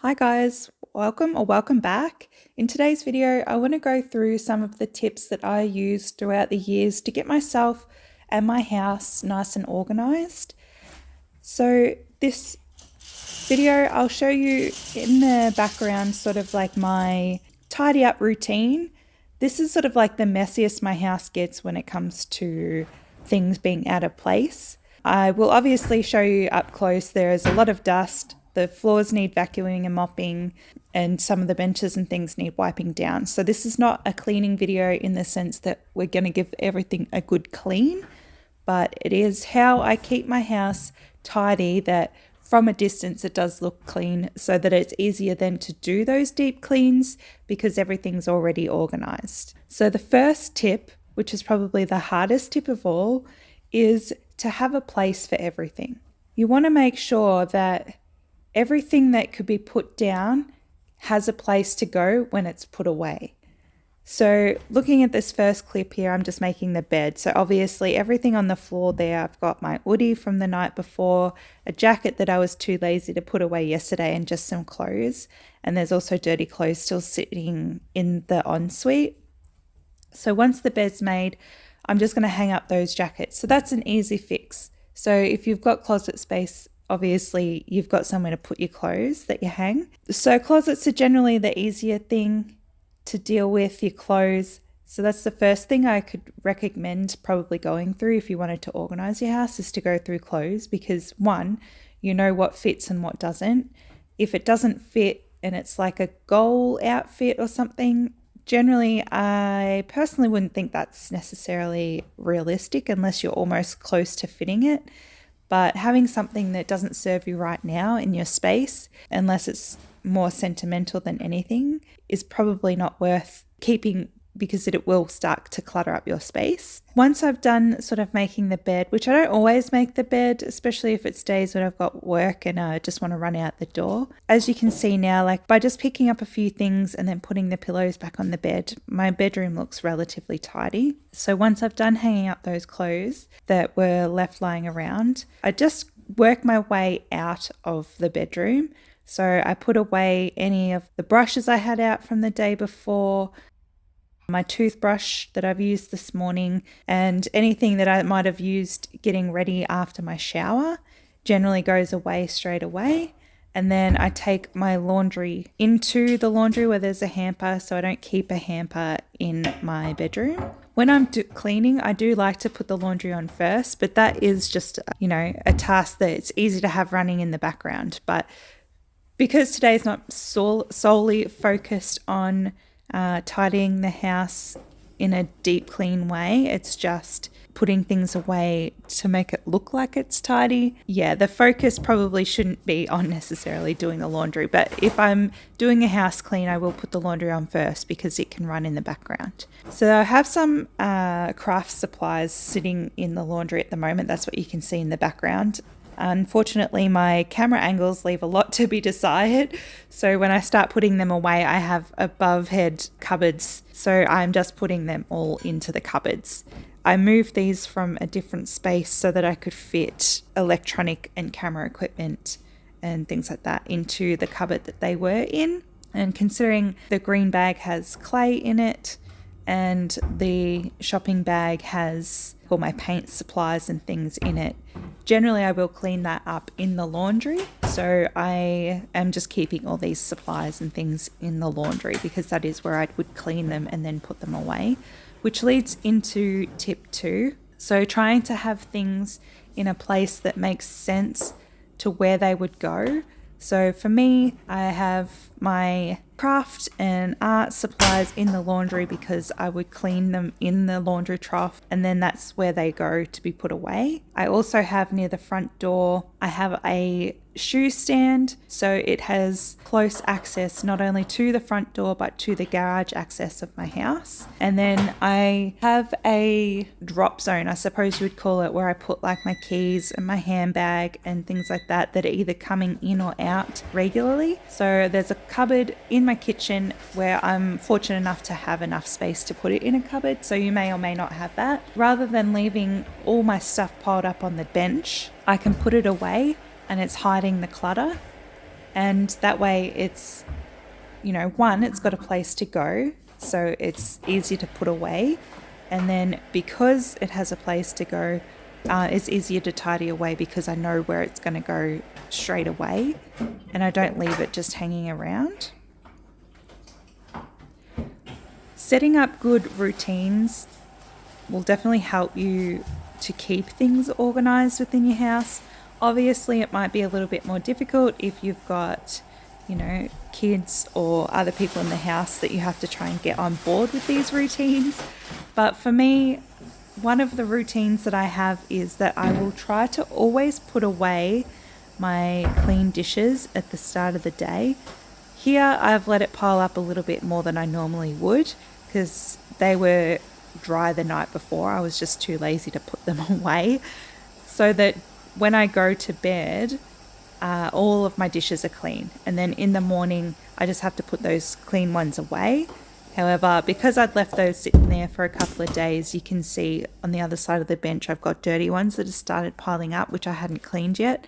Hi guys, welcome back. In today's video, I want to go through some of the tips that I used throughout the years to get myself and my house nice and organized. So this video, I'll show you in the background sort of like my tidy up routine. This is sort of like the messiest my house gets when it comes to things being out of place. I will obviously show you up close. There is a lot of dust. The floors need vacuuming and mopping, and some of the benches and things need wiping down. So this is not a cleaning video in the sense that we're going to give everything a good clean, but it is how I keep my house tidy that from a distance it does look clean, so that it's easier then to do those deep cleans because everything's already organized. So the first tip, which is probably the hardest tip of all, is to have a place for everything. You want to make sure that everything that could be put down has a place to go when it's put away. So looking at this first clip here, I'm just making the bed. So obviously everything on the floor there, I've got my hoodie from the night before, a jacket that I was too lazy to put away yesterday, and just some clothes. And there's also dirty clothes still sitting in the ensuite. So once the bed's made, I'm just going to hang up those jackets. So that's an easy fix. So if you've got closet space, obviously you've got somewhere to put your clothes that you hang. So closets are generally the easier thing to deal with, your clothes. So that's the first thing I could recommend probably going through if you wanted to organize your house, is to go through clothes, because one, you know what fits and what doesn't. If it doesn't fit and it's like a goal outfit or something, generally I personally wouldn't think that's necessarily realistic unless you're almost close to fitting it. But having something that doesn't serve you right now in your space, unless it's more sentimental than anything, is probably not worth keeping, because it will start to clutter up your space. Once I've done sort of making the bed, which I don't always make the bed, especially if it's days when I've got work and I just want to run out the door. As you can see now, like by just picking up a few things and then putting the pillows back on the bed, my bedroom looks relatively tidy. So once I've done hanging up those clothes that were left lying around, I just work my way out of the bedroom. So I put away any of the brushes I had out from the day before, my toothbrush that I've used this morning, and anything that I might have used getting ready after my shower generally goes away straight away. And then I take my laundry into the laundry where there's a hamper, so I don't keep a hamper in my bedroom. When I'm cleaning, I do like to put the laundry on first, but that is just, a task that it's easy to have running in the background. But because today is not solely focused on tidying the house in a deep clean way, it's just putting things away to make it look like it's tidy. Yeah, the focus probably shouldn't be on necessarily doing the laundry, but if I'm doing a house clean, I will put the laundry on first because it can run in the background. So I have some craft supplies sitting in the laundry at the moment. That's what you can see in the background. Unfortunately, my camera angles leave a lot to be desired. So when I start putting them away, I have above head cupboards. So I'm just putting them all into the cupboards. I moved these from a different space so that I could fit electronic and camera equipment and things like that into the cupboard that they were in. And considering the green bag has clay in it and the shopping bag has all my paint supplies and things in it, generally I will clean that up in the laundry. So I am just keeping all these supplies and things in the laundry because that is where I would clean them and then put them away, which leads into tip 2. So trying to have things in a place that makes sense to where they would go. So for me, I have my craft and art supplies in the laundry because I would clean them in the laundry trough and then that's where they go to be put away. I also have near the front door, I have a shoe stand, so it has close access not only to the front door but to the garage access of my house. And then I have a drop zone, I suppose you would call it, where I put like my keys and my handbag and things like that that are either coming in or out regularly. So there's a cupboard in my kitchen where I'm fortunate enough to have enough space to put it in a cupboard, so you may or may not have that. Rather than leaving all my stuff piled up on the bench, I can put it away and it's hiding the clutter. And that way it's, one, it's got a place to go, so it's easy to put away. And then because it has a place to go, it's easier to tidy away because I know where it's going to go straight away and I don't leave it just hanging around. Setting up good routines will definitely help you to keep things organized within your house. Obviously, it might be a little bit more difficult if you've got, kids or other people in the house that you have to try and get on board with these routines. But for me, one of the routines that I have is that I will try to always put away my clean dishes at the start of the day. Here, I've let it pile up a little bit more than I normally would because they were dry the night before. I was just too lazy to put them away, so that when I go to bed, all of my dishes are clean. And then in the morning, I just have to put those clean ones away. However, because I'd left those sitting there for a couple of days, you can see on the other side of the bench, I've got dirty ones that have started piling up, which I hadn't cleaned yet.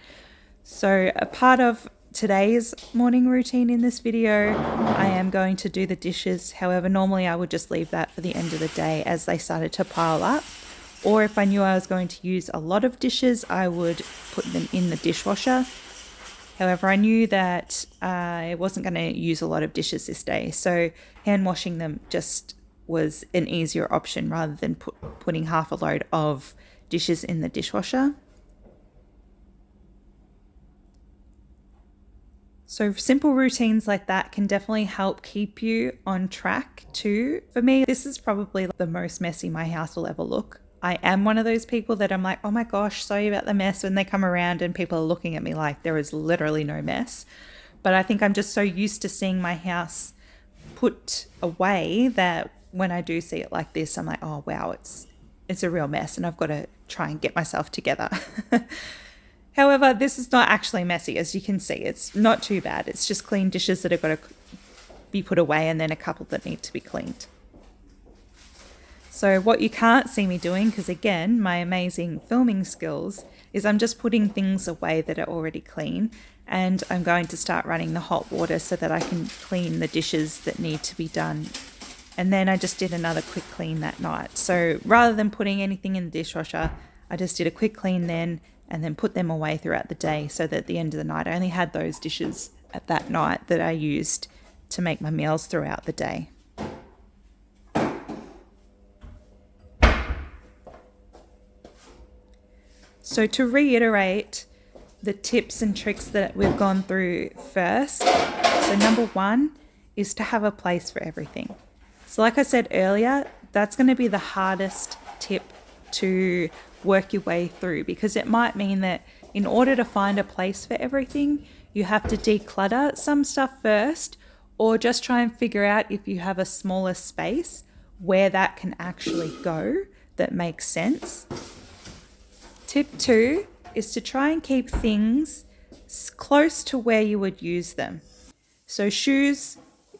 So a part of today's morning routine in this video, I am going to do the dishes. However, normally I would just leave that for the end of the day as they started to pile up. Or if I knew I was going to use a lot of dishes, I would put them in the dishwasher. However, I knew that I wasn't going to use a lot of dishes this day, so hand washing them just was an easier option rather than putting half a load of dishes in the dishwasher. So simple routines like that can definitely help keep you on track too. For me, this is probably the most messy my house will ever look. I am one of those people that I'm like, oh my gosh, sorry about the mess, when they come around and people are looking at me like there is literally no mess. But I think I'm just so used to seeing my house put away that when I do see it like this, I'm like, oh wow, it's a real mess and I've got to try and get myself together. However, this is not actually messy, as you can see. It's not too bad. It's just clean dishes that have got to be put away and then a couple that need to be cleaned. So what you can't see me doing, because again, my amazing filming skills, is I'm just putting things away that are already clean, and I'm going to start running the hot water so that I can clean the dishes that need to be done. And then I just did another quick clean that night. So rather than putting anything in the dishwasher, I just did a quick clean then and then put them away throughout the day, so that at the end of the night I only had those dishes at that night that I used to make my meals throughout the day. So to reiterate the tips and tricks that we've gone through first, so number one is to have a place for everything. So like I said earlier, that's going to be the hardest tip to work your way through, because it might mean that in order to find a place for everything, you have to declutter some stuff first, or just try and figure out if you have a smaller space where that can actually go that makes sense. Tip 2 is to try and keep things close to where you would use them. So shoes,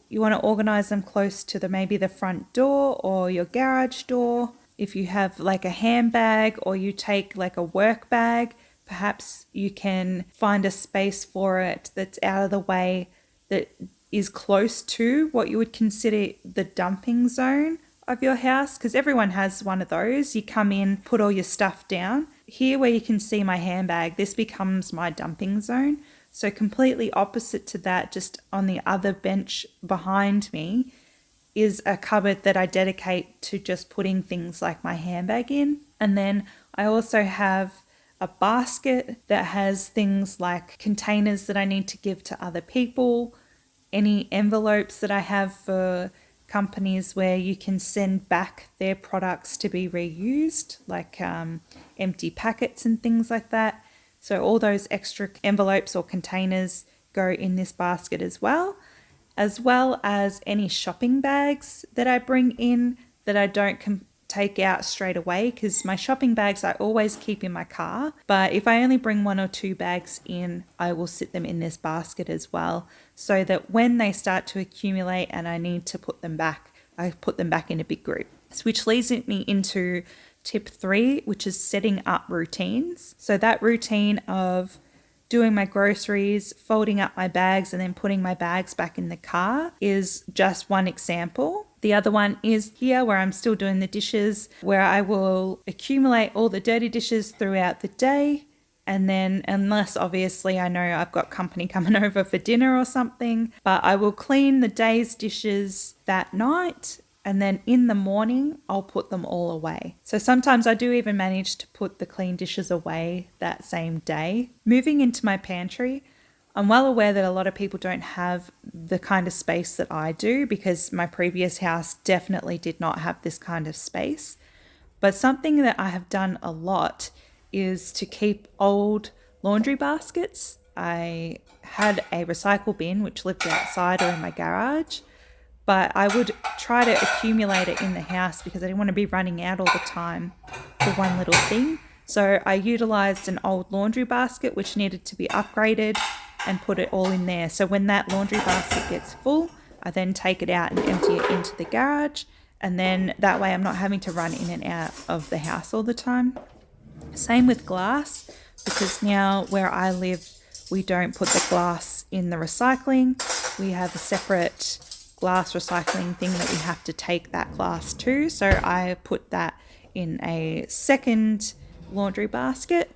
you want to organize them close to maybe the front door or your garage door. If you have like a handbag or you take like a work bag, perhaps you can find a space for it that's out of the way, that is close to what you would consider the dumping zone of your house, because everyone has one of those. You come in, put all your stuff down. Here where you can see my handbag, this becomes my dumping zone. So completely opposite to that, just on the other bench behind me, is a cupboard that I dedicate to just putting things like my handbag in. And then I also have a basket that has things like containers that I need to give to other people, any envelopes that I have for companies where you can send back their products to be reused, like empty packets and things like that. So all those extra envelopes or containers go in this basket as well as any shopping bags that I bring in that I don't take out straight away, because my shopping bags I always keep in my car, but if I only bring 1 or 2 bags in, I will sit them in this basket as well, so that when they start to accumulate and I need to put them back, I put them back in a big group. Which leads me into tip 3, which is setting up routines. So that routine of doing my groceries, folding up my bags, and then putting my bags back in the car is just one example. The other one is here where I'm still doing the dishes, where I will accumulate all the dirty dishes throughout the day. And then, unless obviously I know I've got company coming over for dinner or something, but I will clean the day's dishes that night. And then in the morning, I'll put them all away. So sometimes I do even manage to put the clean dishes away that same day. Moving into my pantry, I'm well aware that a lot of people don't have the kind of space that I do, because my previous house definitely did not have this kind of space. But something that I have done a lot is to keep old laundry baskets. I had a recycle bin which lived outside or in my garage, but I would try to accumulate it in the house because I didn't want to be running out all the time for one little thing. So I utilized an old laundry basket which needed to be upgraded and put it all in there. So when that laundry basket gets full, I then take it out and empty it into the garage. And then that way I'm not having to run in and out of the house all the time. Same with glass, because now where I live, we don't put the glass in the recycling. We have a separate glass recycling thing that we have to take that glass to. So I put that in a second laundry basket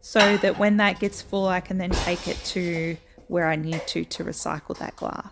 so that when that gets full, I can then take it to where I need to recycle that glass.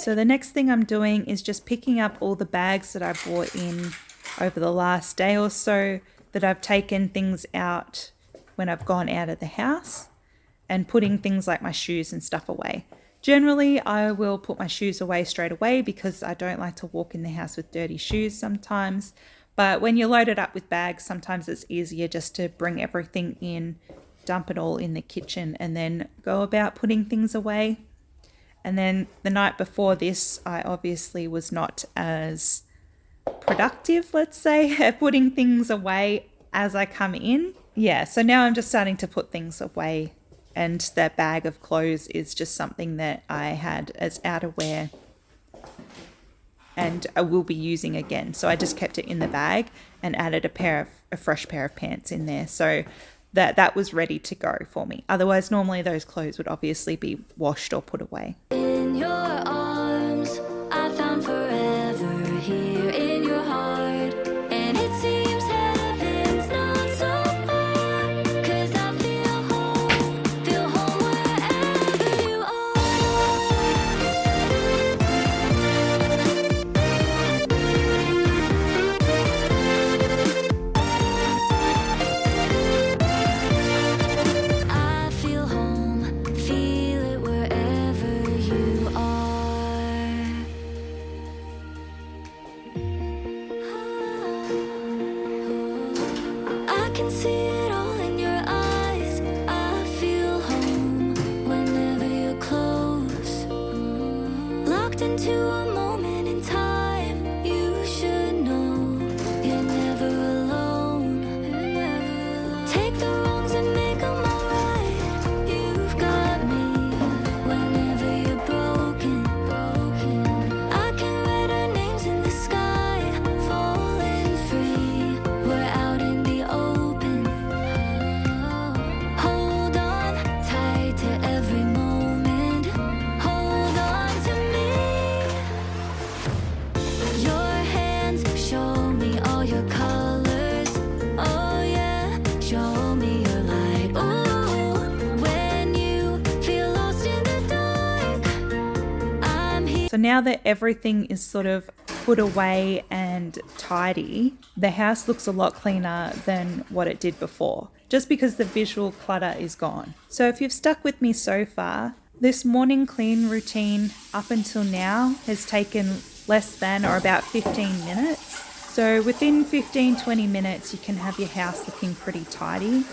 So the next thing I'm doing is just picking up all the bags that I brought in over the last day or so that I've taken things out when I've gone out of the house, and putting things like my shoes and stuff away. Generally, I will put my shoes away straight away because I don't like to walk in the house with dirty shoes sometimes. But when you're loaded up with bags, sometimes it's easier just to bring everything in, dump it all in the kitchen, and then go about putting things away. And then the night before this, I obviously was not as productive, let's say, at putting things away as I come in. Yeah, so now I'm just starting to put things away, and that bag of clothes is just something that I had as outerwear and I will be using again. So I just kept it in the bag and added a fresh pair of pants in there. So that was ready to go for me. Otherwise, normally those clothes would obviously be washed or put away. In your arms, I found forever here in your heart. And it seems heaven's not so far, 'cause I feel home wherever you are. I feel home, feel it wherever you So now that everything is sort of put away and tidy, the house looks a lot cleaner than what it did before, just because the visual clutter is gone. So if you've stuck with me so far, this morning clean routine up until now has taken less than or about 15 minutes. So within 15-20 minutes, you can have your house looking pretty tidy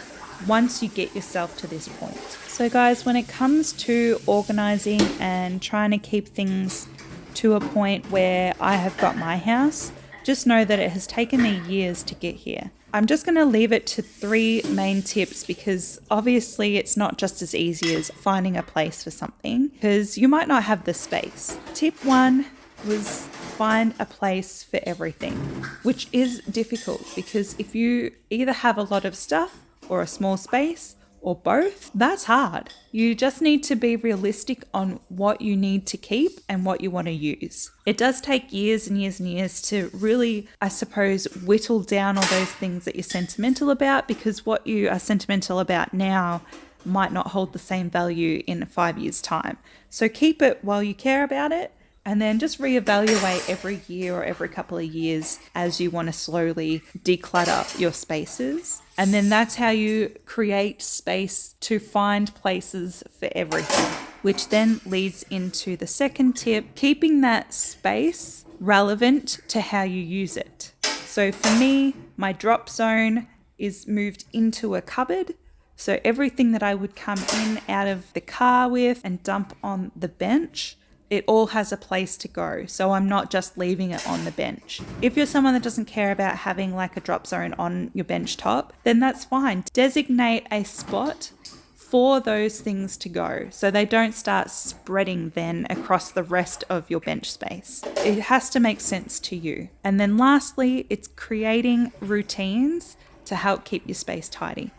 once you get yourself to this point. So guys, when it comes to organizing and trying to keep things to a point where I have got my house, just know that it has taken me years to get here. I'm just going to leave it to 3 main tips because obviously it's not just as easy as finding a place for something because you might not have the space. Tip 1 was find a place for everything, which is difficult because if you either have a lot of stuff or a small space or both, that's hard. You just need to be realistic on what you need to keep and what you want to use. It does take years and years and years to really, I suppose, whittle down all those things that you're sentimental about, because what you are sentimental about now might not hold the same value in 5 years' time. So keep it while you care about it, and then just reevaluate every year or every couple of years as you want to slowly declutter your spaces. And then that's how you create space to find places for everything, which then leads into the second tip, keeping that space relevant to how you use it. So for me, my drop zone is moved into a cupboard. So everything that I would come in out of the car with and dump on the bench, it all has a place to go. So I'm not just leaving it on the bench. If you're someone that doesn't care about having like a drop zone on your bench top, then that's fine. Designate a spot for those things to go so they don't start spreading then across the rest of your bench space. It has to make sense to you. And then lastly, it's creating routines to help keep your space tidy.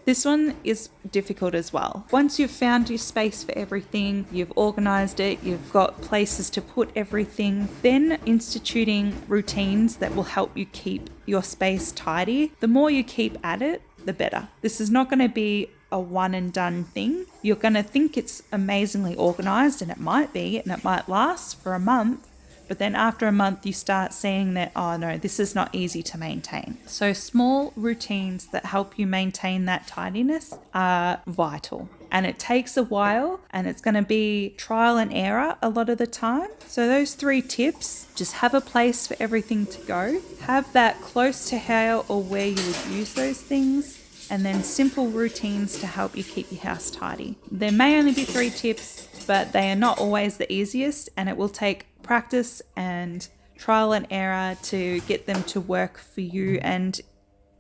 This one is difficult as well. Once you've found your space for everything, you've organized it, you've got places to put everything, then instituting routines that will help you keep your space tidy. The more you keep at it, the better. This is not going to be a one and done thing. You're going to think it's amazingly organized, and it might be, and it might last for a month. But then after a month, you start seeing that, oh no, this is not easy to maintain. So small routines that help you maintain that tidiness are vital. And it takes a while, and it's going to be trial and error a lot of the time. So those 3 tips, just have a place for everything to go, have that close to how or where you would use those things, and then simple routines to help you keep your house tidy. There may only be 3 tips, but they are not always the easiest, and it will take practice and trial and error to get them to work for you, and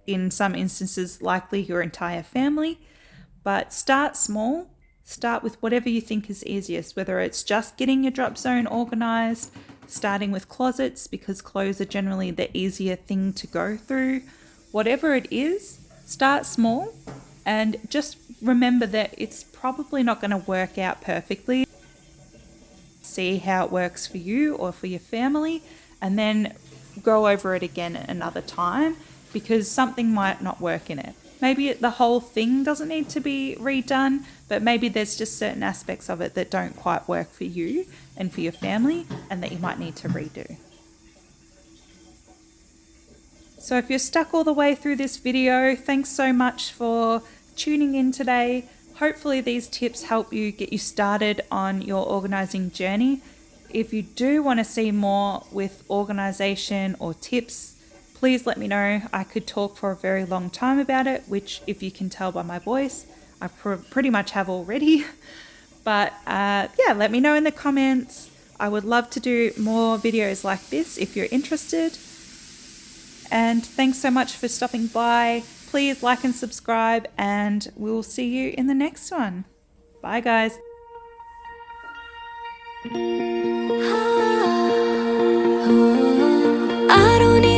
in some instances likely your entire family. But start small. Start with whatever you think is easiest, whether it's just getting your drop zone organized, starting with closets because clothes are generally the easier thing to go through. Whatever it is, start small and just remember that it's probably not going to work out perfectly. See how it works for you or for your family, and then go over it again another time because something might not work in it. Maybe the whole thing doesn't need to be redone, but maybe there's just certain aspects of it that don't quite work for you and for your family and that you might need to redo. So if you're stuck all the way through this video, thanks so much for tuning in today. Hopefully these tips help you get you started on your organizing journey. If you do want to see more with organization or tips, please let me know. I could talk for a very long time about it, which if you can tell by my voice, I pretty much have already. But yeah, let me know in the comments. I would love to do more videos like this if you're interested. And thanks so much for stopping by. Please like and subscribe, and we'll see you in the next one. Bye, guys. I don't need